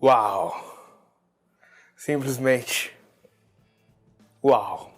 Uau! Simplesmente uau!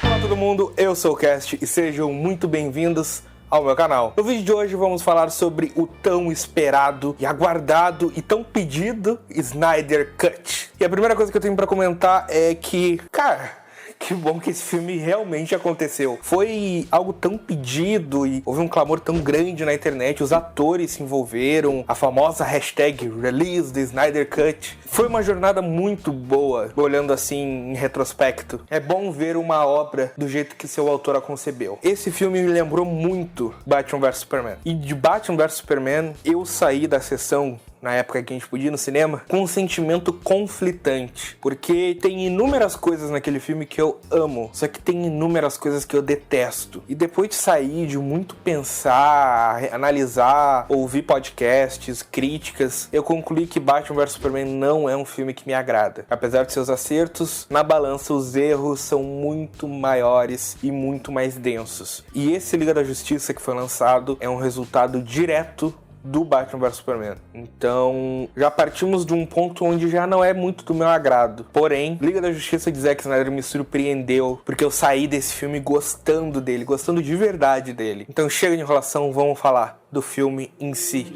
Olá todo mundo, eu sou o Cast e sejam muito bem-vindos ao meu canal. No vídeo de hoje vamos falar sobre o tão esperado e aguardado e tão pedido Snyder Cut. E a primeira coisa que eu tenho pra comentar é que, cara, que bom que esse filme realmente aconteceu. Foi algo tão pedido e houve um clamor tão grande na internet, os atores se envolveram, a famosa hashtag Release the Snyder Cut. Foi uma jornada muito boa, olhando assim em retrospecto. É bom ver uma obra do jeito que seu autor a concebeu. Esse filme me lembrou muito Batman vs Superman. E de Batman vs Superman, eu saí da sessão na época que a gente podia ir no cinema, com um sentimento conflitante. Porque tem inúmeras coisas naquele filme que eu amo, só que tem inúmeras coisas que eu detesto. E depois de sair, de muito pensar, analisar, ouvir podcasts, críticas, eu concluí que Batman vs Superman não é um filme que me agrada. Apesar de seus acertos, na balança os erros são muito maiores e muito mais densos. E esse Liga da Justiça que foi lançado é um resultado direto do Batman vs Superman. Então, já partimos de um ponto onde já não é muito do meu agrado. Porém, Liga da Justiça de Zack Snyder me surpreendeu, porque eu saí desse filme gostando dele, gostando de verdade dele. Então, chega de enrolação, vamos falar do filme em si.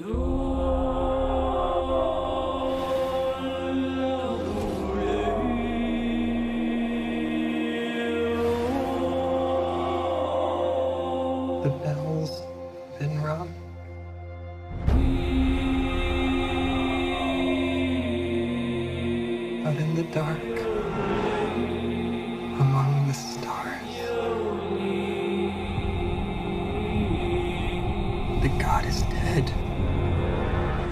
The bell's been rung. Out in the dark, among the stars, the god is dead.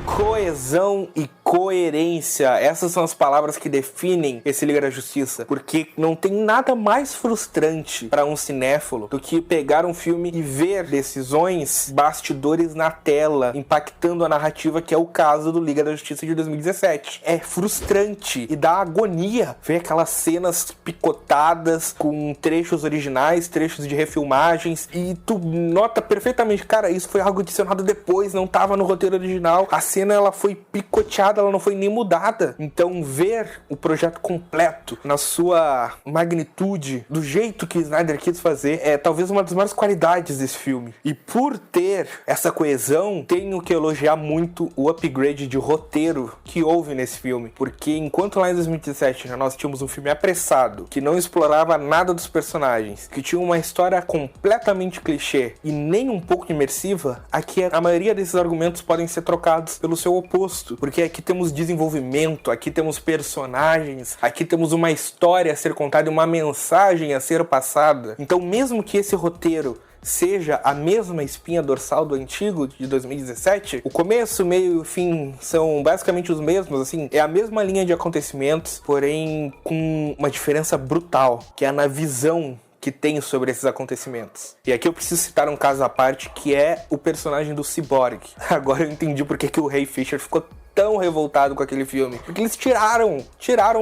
Coesão e coerência, essas são as palavras que definem esse Liga da Justiça, porque não tem nada mais frustrante para um cinéfilo do que pegar um filme e ver decisões, bastidores na tela, impactando a narrativa, que é o caso do Liga da Justiça de 2017. É frustrante e dá agonia ver aquelas cenas picotadas com trechos originais, trechos de refilmagens, e tu nota perfeitamente, cara, isso foi algo adicionado depois, não estava no roteiro original, a cena ela foi picoteada, ela não foi nem mudada. Então ver o projeto completo na sua magnitude, do jeito que Snyder quis fazer, é talvez uma das maiores qualidades desse filme. E por ter essa coesão, tenho que elogiar muito o upgrade de roteiro que houve nesse filme, porque enquanto lá em 2017 nós tínhamos um filme apressado, que não explorava nada dos personagens, que tinha uma história completamente clichê e nem um pouco imersiva, aqui a maioria desses argumentos podem ser trocados pelo seu oposto, porque aqui temos desenvolvimento, aqui temos personagens, aqui temos uma história a ser contada e uma mensagem a ser passada. Então, mesmo que esse roteiro seja a mesma espinha dorsal do antigo, de 2017, o começo, meio e o fim são basicamente os mesmos, assim, é a mesma linha de acontecimentos, porém com uma diferença brutal, que é na visão que tem sobre esses acontecimentos. E aqui eu preciso citar um caso à parte, que é o personagem do Cyborg. Agora eu entendi porque que o Ray Fisher ficou tão revoltado com aquele filme, porque eles tiraram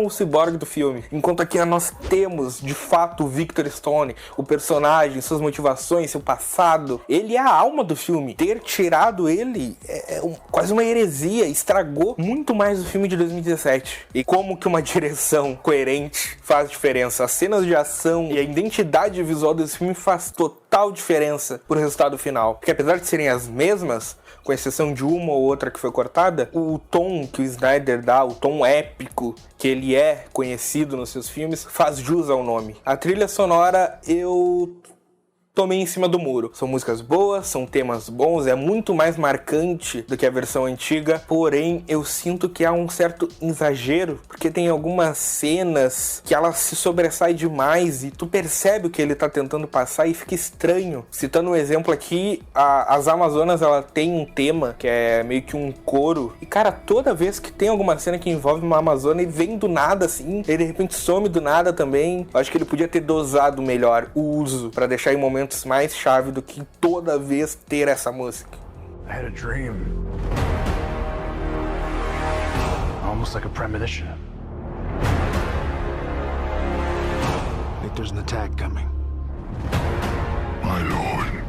o Cyborg do filme, enquanto aqui nós temos de fato o Victor Stone, o personagem, suas motivações, seu passado. Ele é a alma do filme. Ter tirado ele é quase uma heresia, estragou muito mais o filme de 2017. E como que uma direção coerente faz diferença? As cenas de ação e a identidade visual desse filme faz total diferença pro resultado final, porque apesar de serem as mesmas, com exceção de uma ou outra que foi cortada, o tom que o Snyder dá, o tom épico que ele é conhecido nos seus filmes, faz jus ao nome. A trilha sonora eu tomei em cima do muro. São músicas boas, são temas bons, é muito mais marcante do que a versão antiga, porém eu sinto que há um certo exagero, porque tem algumas cenas que ela se sobressai demais e tu percebe o que ele tá tentando passar e fica estranho. Citando um exemplo aqui, as Amazonas, ela tem um tema que é meio que um coro, e cara, toda vez que tem alguma cena que envolve uma Amazônia e vem do nada assim, e de repente some do nada também, eu acho que ele podia ter dosado melhor o uso pra deixar em momentos mais chave do que toda vez ter essa música. I had a dream. Almost like a premonition. I think there's an attack coming. My lord,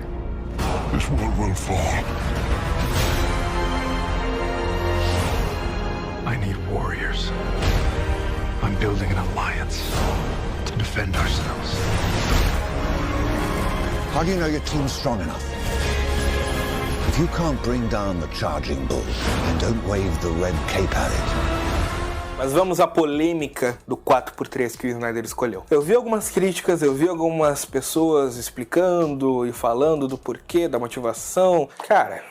What will fall? I need warriors. I'm building an alliance to defend ourselves. How do you know your team's strong enough? If you can't bring down the charging bull, then don't wave the red cape at it. Mas vamos à polêmica do 4x3 que o Snyder escolheu. Eu vi algumas críticas, eu vi algumas pessoas explicando e falando do porquê, da motivação. Cara,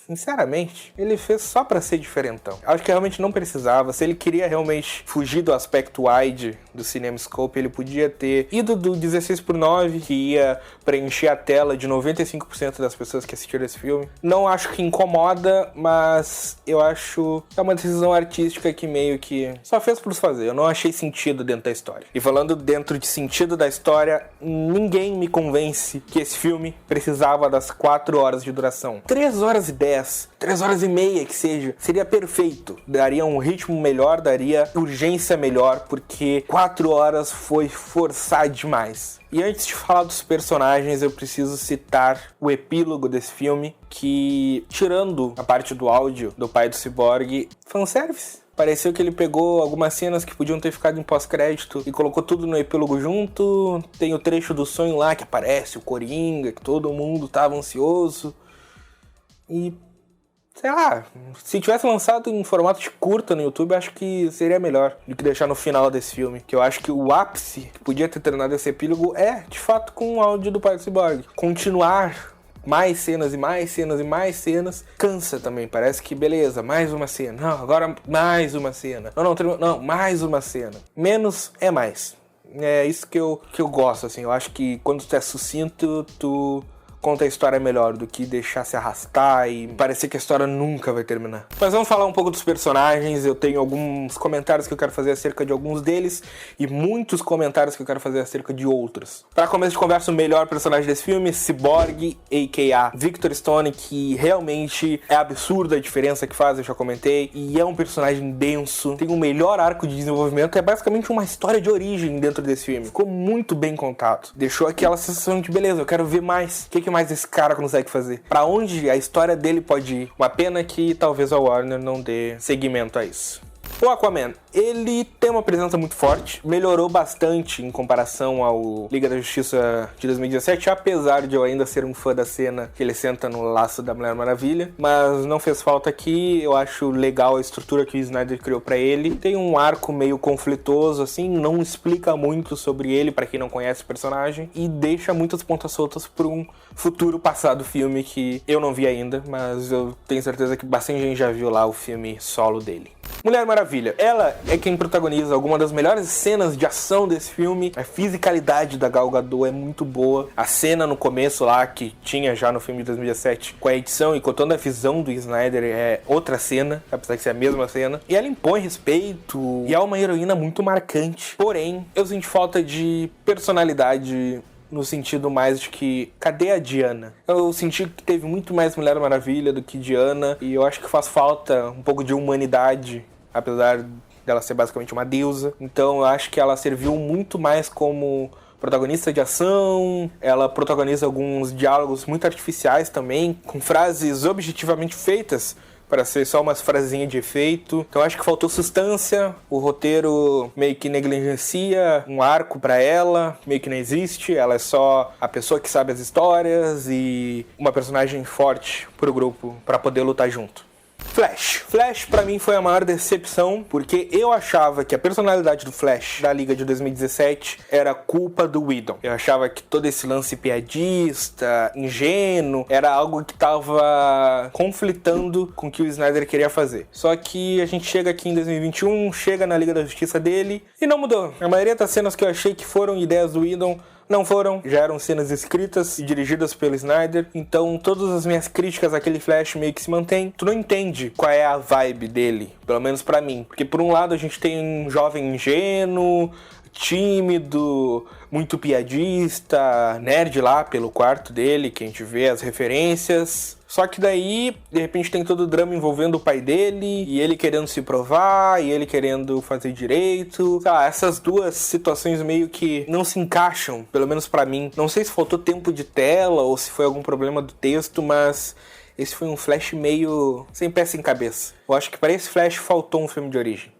sinceramente, ele fez só pra ser diferentão. Acho que realmente não precisava. Se ele queria realmente fugir do aspecto wide do CinemaScope, ele podia ter ido do 16:9, que ia preencher a tela de 95% das pessoas que assistiram esse filme. Não acho que incomoda, mas eu acho que é uma decisão artística que meio que só fez por fazer. Eu não achei sentido dentro da história. E falando dentro de sentido da história, ninguém me convence que esse filme precisava das 4 horas de duração. 3 horas e 10, 3 horas e meia que seja, seria perfeito. Daria um ritmo melhor, daria urgência melhor, porque 4 horas foi forçar demais. E antes de falar dos personagens, eu preciso citar o epílogo desse filme, que, tirando a parte do áudio do pai do Cyborg, fanservice. Pareceu que ele pegou algumas cenas que podiam ter ficado em pós-crédito e colocou tudo no epílogo junto. Tem o trecho do sonho lá que aparece o Coringa, que todo mundo tava ansioso. E, sei lá, se tivesse lançado em formato de curta no YouTube, acho que seria melhor do que deixar no final desse filme. Que eu acho que o ápice que podia ter terminado esse epílogo é, de fato, com o áudio do pai do Cyborg. Continuar mais cenas e mais cenas e mais cenas cansa também. Parece que, beleza, mais uma cena. Não, agora mais uma cena. Não, mais uma cena. Menos é mais. É isso que eu gosto, assim. Eu acho que quando tu é sucinto, tu conta a história melhor do que deixar se arrastar e parecer que a história nunca vai terminar. Mas vamos falar um pouco dos personagens. Eu tenho alguns comentários que eu quero fazer acerca de alguns deles e muitos comentários que eu quero fazer acerca de outros. Para começo de conversa, o melhor personagem desse filme, Cyborg, a.k.a. Victor Stone, que realmente é absurda a diferença que faz, eu já comentei, e é um personagem denso, tem o melhor arco de desenvolvimento, é basicamente uma história de origem dentro desse filme. Ficou muito bem contado. Deixou aquela sensação de, beleza, eu quero ver mais. O que mais esse cara consegue fazer? Pra onde a história dele pode ir? Uma pena que talvez a Warner não dê seguimento a isso. O Aquaman, ele tem uma presença muito forte, melhorou bastante em comparação ao Liga da Justiça de 2017, apesar de eu ainda ser um fã da cena que ele senta no laço da Mulher Maravilha, mas não fez falta aqui. Eu acho legal a estrutura que o Snyder criou pra ele. Tem um arco meio conflitoso, assim, não explica muito sobre ele pra quem não conhece o personagem e deixa muitas pontas soltas pra um futuro passado filme que eu não vi ainda, mas eu tenho certeza que bastante gente já viu lá o filme solo dele. Mulher Maravilha, ela é quem protagoniza alguma das melhores cenas de ação desse filme. A fisicalidade da Gal Gadot é muito boa. A cena no começo lá, que tinha já no filme de 2017, com a edição e com toda a visão do Snyder, é outra cena, apesar de ser a mesma cena. E ela impõe respeito e é uma heroína muito marcante. Porém, eu senti falta de personalidade no sentido mais de que, cadê a Diana? Eu senti que teve muito mais Mulher Maravilha do que Diana, e eu acho que faz falta um pouco de humanidade, apesar dela ser basicamente uma deusa. Então eu acho que ela serviu muito mais como protagonista de ação. Ela protagoniza alguns diálogos muito artificiais também, com frases objetivamente feitas para ser só umas frasinhas de efeito. Então acho que faltou substância. O roteiro meio que negligencia um arco para ela, meio que não existe. Ela é só a pessoa que sabe as histórias e uma personagem forte pro grupo para poder lutar junto. Flash pra mim foi a maior decepção, porque eu achava que a personalidade do Flash da Liga de 2017 era culpa do Whedon. Eu achava que todo esse lance piadista, ingênuo, era algo que tava conflitando com o que o Snyder queria fazer. Só que a gente chega aqui em 2021, chega na Liga da Justiça dele e não mudou. A maioria das cenas que eu achei que foram ideias do Whedon não foram, já eram cenas escritas e dirigidas pelo Snyder, então todas as minhas críticas àquele Flash meio que se mantêm. Tu não entende qual é a vibe dele, pelo menos pra mim, porque por um lado a gente tem um jovem ingênuo tímido, muito piadista, nerd lá pelo quarto dele, que a gente vê as referências. Só que daí, de repente, tem todo o drama envolvendo o pai dele, e ele querendo se provar, e ele querendo fazer direito. Essas duas situações meio que não se encaixam, pelo menos pra mim. Não sei se faltou tempo de tela, ou se foi algum problema do texto, mas esse foi um Flash meio sem pé sem cabeça. Eu acho que para esse Flash faltou um filme de origem.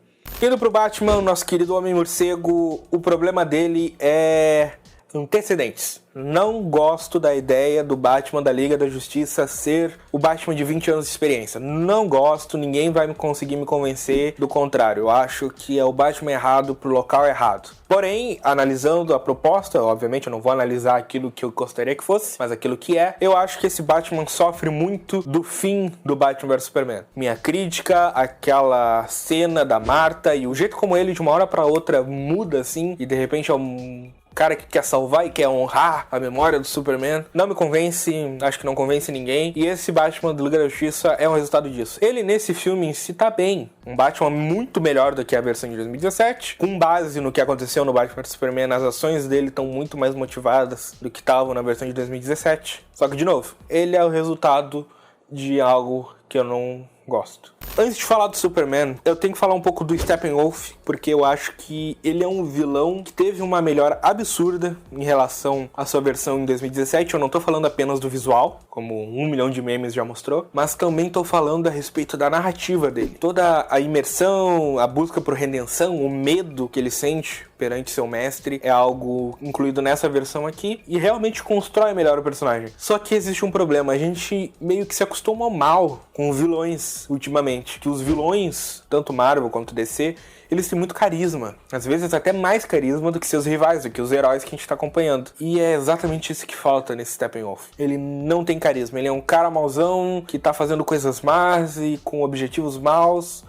Indo pro Batman, nosso querido Homem-Morcego, o problema dele é antecedentes. Não gosto da ideia do Batman da Liga da Justiça ser o Batman de 20 anos de experiência. Não gosto, ninguém vai conseguir me convencer do contrário. Eu acho que é o Batman errado pro local errado. Porém, analisando a proposta, obviamente eu não vou analisar aquilo que eu gostaria que fosse, mas aquilo que é, eu acho que esse Batman sofre muito do fim do Batman vs Superman. Minha crítica, aquela cena da Marta e o jeito como ele de uma hora pra outra muda assim, e de repente é um cara que quer salvar e quer honrar a memória do Superman, não me convence, acho que não convence ninguém, e esse Batman do Liga da Justiça é um resultado disso. Ele nesse filme em si tá bem, um Batman muito melhor do que a versão de 2017, com base no que aconteceu no Batman vs Superman, as ações dele estão muito mais motivadas do que estavam na versão de 2017, só que de novo, ele é o resultado de algo que eu não gosto. Antes de falar do Superman, eu tenho que falar um pouco do Steppenwolf, porque eu acho que ele é um vilão que teve uma melhora absurda em relação à sua versão em 2017. Eu não tô falando apenas do visual, como 1 milhão de memes já mostrou, mas também tô falando a respeito da narrativa dele. Toda a imersão, a busca por redenção, o medo que ele sente perante seu mestre é algo incluído nessa versão aqui e realmente constrói melhor o personagem. Só que existe um problema, a gente meio que se acostumou mal com vilões ultimamente, que os vilões, tanto Marvel quanto DC, eles têm muito carisma, às vezes até mais carisma do que seus rivais, do que os heróis que a gente tá acompanhando. E é exatamente isso que falta nesse Steppenwolf. Ele não tem carisma, ele é um cara mauzão que tá fazendo coisas más e com objetivos maus,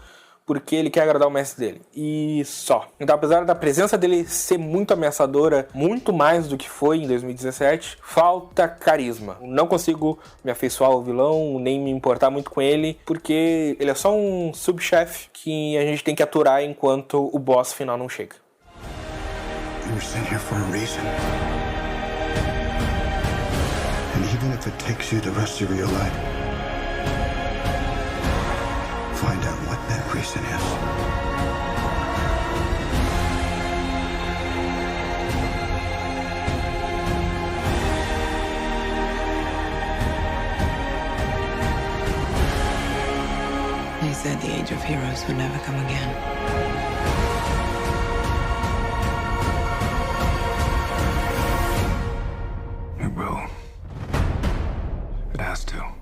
porque ele quer agradar o mestre dele. E só. Então, apesar da presença dele ser muito ameaçadora, muito mais do que foi em 2017, falta carisma. Não consigo me afeiçoar ao vilão, nem me importar muito com ele, porque ele é só um subchefe que a gente tem que aturar enquanto o boss final não chega. You were sent here for a reason. And even if it takes you the rest of your life, find out what that reason is. They said the age of heroes would never come again. It will. It has to.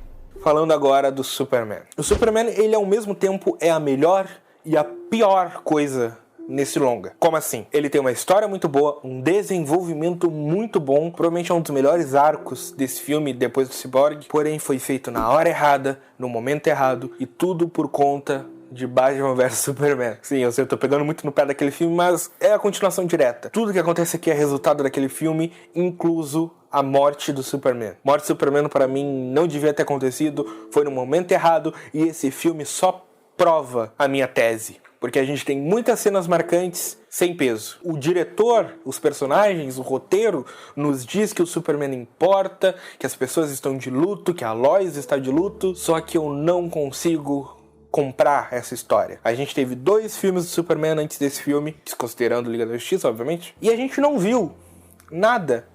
Falando agora do Superman. O Superman, ele ao mesmo tempo é a melhor e a pior coisa nesse longa. Como assim? Ele tem uma história muito boa, um desenvolvimento muito bom, provavelmente é um dos melhores arcos desse filme depois do Cyborg, porém foi feito na hora errada, no momento errado, e tudo por conta de Batman vs Superman. Sim, eu sei, eu tô pegando muito no pé daquele filme, mas é a continuação direta. Tudo que acontece aqui é resultado daquele filme, incluso a morte do Superman. Morte do Superman, para mim, não devia ter acontecido, foi no momento errado, e esse filme só prova a minha tese. Porque a gente tem muitas cenas marcantes sem peso. O diretor, os personagens, o roteiro nos diz que o Superman importa, que as pessoas estão de luto, que a Lois está de luto, só que eu não consigo comprar essa história. A gente teve 2 filmes do Superman antes desse filme, desconsiderando Liga da Justiça, obviamente, e a gente não viu nada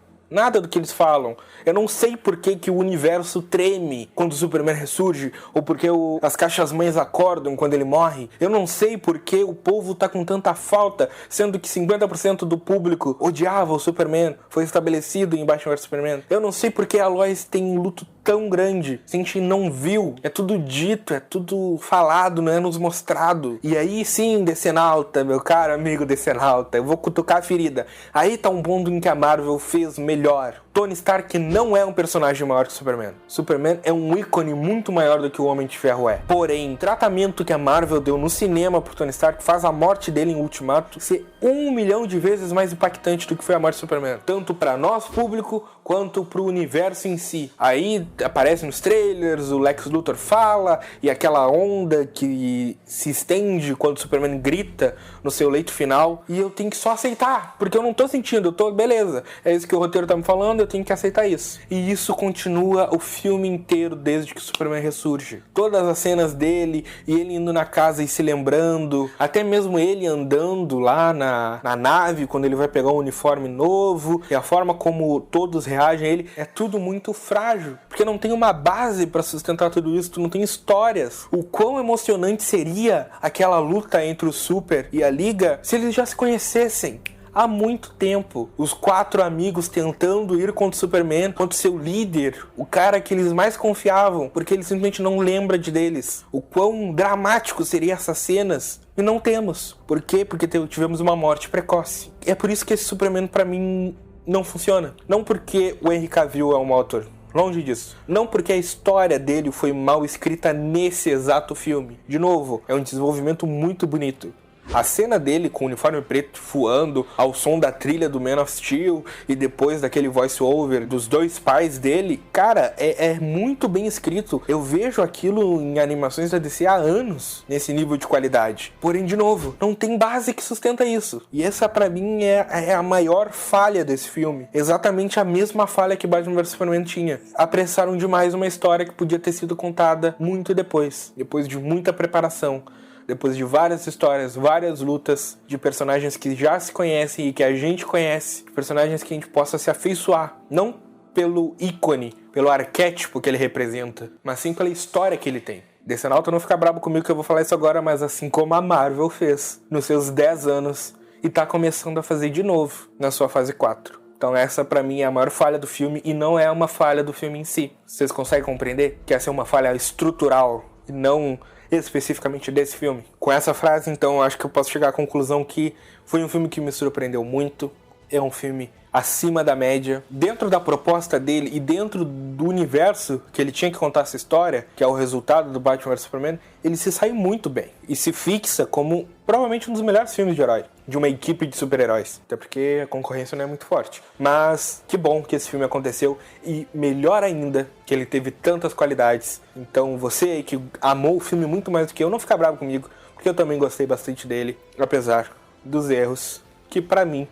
do que eles falam. Eu não sei por que o universo treme quando o Superman ressurge, ou porque as caixas-mães acordam quando ele morre. Eu não sei por que o povo tá com tanta falta, sendo que 50% do público odiava o Superman, foi estabelecido em Batman vs Superman. Eu não sei por que a Lois tem um luto tão grande, se a gente não viu. É tudo dito, é tudo falado, não é nos mostrado. E aí sim, Decenalta, meu caro amigo Decenalta, eu vou cutucar a ferida. Aí tá um ponto em que a Marvel fez melhor. Tony Stark não é um personagem maior que o Superman. Superman é um ícone muito maior do que o Homem de Ferro é. Porém, o tratamento que a Marvel deu no cinema pro Tony Stark faz a morte dele em Ultimato ser 1 milhão de vezes mais impactante do que foi a morte do Superman. Tanto pra nós, público, quanto pro universo em si. Aí aparece nos trailers, o Lex Luthor fala, e aquela onda que se estende quando o Superman grita no seu leito final, e eu tenho que só aceitar, porque eu não tô sentindo, beleza, é isso que o roteiro tá me falando, eu tenho que aceitar isso. E isso continua o filme inteiro desde que o Superman ressurge. Todas as cenas dele, e ele indo na casa e se lembrando, até mesmo ele andando lá na nave, quando ele vai pegar um uniforme novo, e a forma como todos reagem a ele, é tudo muito frágil, porque não tem uma base pra sustentar tudo isso, tu não tem histórias. O quão emocionante seria aquela luta entre o Super e a Liga se eles já se conhecessem há muito tempo. Os 4 amigos tentando ir contra o Superman, contra o seu líder, o cara que eles mais confiavam, porque ele simplesmente não lembra deles. O quão dramático seriam essas cenas. E não temos. Por quê? Porque tivemos uma morte precoce. É por isso que esse Superman, pra mim, não funciona. Não porque o Henry Cavill é um autor. Longe disso. Não porque a história dele foi mal escrita nesse exato filme. De novo, é um desenvolvimento muito bonito. A cena dele com o uniforme preto voando ao som da trilha do Man of Steel e depois daquele voice-over dos 2 pais dele, cara, é muito bem escrito. Eu vejo aquilo em animações da DC há anos, nesse nível de qualidade. Porém, de novo, não tem base que sustenta isso. E essa, pra mim, é a maior falha desse filme. Exatamente a mesma falha que Batman vs Superman tinha. Apressaram demais uma história que podia ter sido contada muito depois de muita preparação. Depois de várias histórias, várias lutas de personagens que já se conhecem e que a gente conhece, personagens que a gente possa se afeiçoar, não pelo ícone, pelo arquétipo que ele representa, mas sim pela história que ele tem. Decenalto não fica bravo comigo que eu vou falar isso agora, mas assim como a Marvel fez nos seus 10 anos e tá começando a fazer de novo na sua fase 4. Então essa pra mim é a maior falha do filme e não é uma falha do filme em si. Vocês conseguem compreender que essa é uma falha estrutural e não especificamente desse filme? Com essa frase, então, eu acho que eu posso chegar à conclusão que foi um filme que me surpreendeu muito. É um filme acima da média. Dentro da proposta dele e dentro do universo que ele tinha que contar essa história, que é o resultado do Batman vs Superman, ele se sai muito bem. E se fixa como provavelmente um dos melhores filmes de herói, de uma equipe de super-heróis. Até porque a concorrência não é muito forte. Mas que bom que esse filme aconteceu. E melhor ainda que ele teve tantas qualidades. Então você aí que amou o filme muito mais do que eu, não fica bravo comigo, porque eu também gostei bastante dele, apesar dos erros que pra mim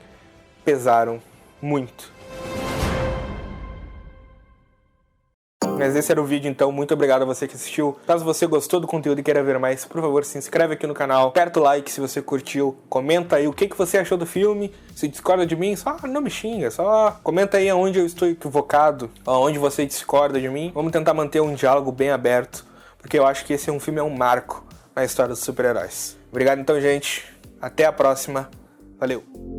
pesaram muito. Mas esse era o vídeo, então. Muito obrigado a você que assistiu. Caso você gostou do conteúdo e queira ver mais, por favor, se inscreve aqui no canal, aperta o like se você curtiu, comenta aí o que você achou do filme. Se discorda de mim, só não me xinga, só comenta aí aonde eu estou equivocado, aonde você discorda de mim. Vamos tentar manter um diálogo bem aberto, porque eu acho que esse filme é um marco na história dos super-heróis. Obrigado então, gente. Até a próxima. Valeu!